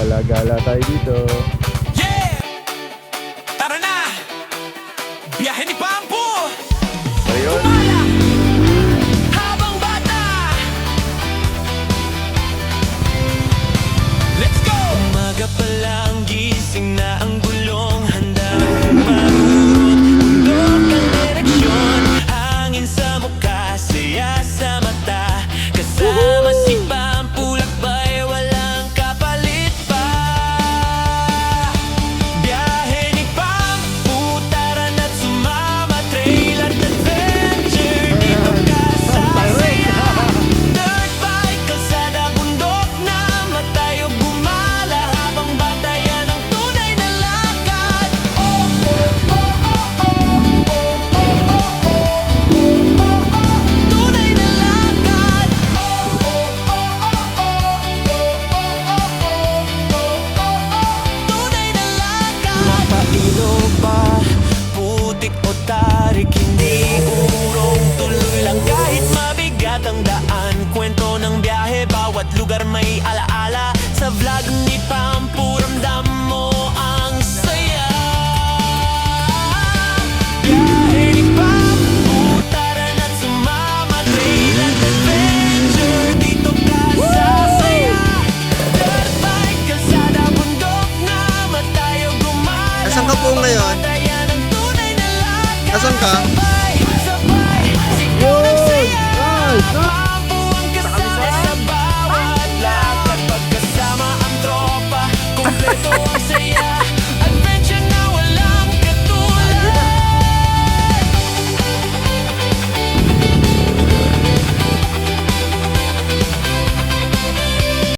Gala-gala tayo dito. Yeah! Tara na! Biyahe ni Pampu! So yun. Habang bata! Let's go! Umaga pa lang, gising na ang gulong. Handa magurot, bundok ang direksyon. Hangin sa mukha, saya sa mata. Kasama si Pampu, lakbay, walang kapalit pa. Biyahe ni Pampu, tara na't sumama. Trail at adventure, dito ka sasaya. Dirt bike, kalsada, bundok na matayo gumala. Habang bata yan ang tunay na lakad. Oh, oh, oh, oh, oh, oh, oh, oh, oh. Tunay na lakad. Oh, oh, oh, oh, oh, oh, oh, oh, oh. Tunay na lakad. Mapailog ba, putik o tarik, hindi urong tuloy lang kahit mabigat ang daan. Kwento ng biyahe, bawat lugar may alaala. Sa vlog ni Pampu, ramdam mo ang saya. Biyahe ni Pampu, tara na't sumama. Trail at adventure, dito ka sasaya. Dirt bike, kalsada, bundok na matayo gumala. Nasaan ka po ngayon? Yan ang tunay na lakad. Nasaan ka?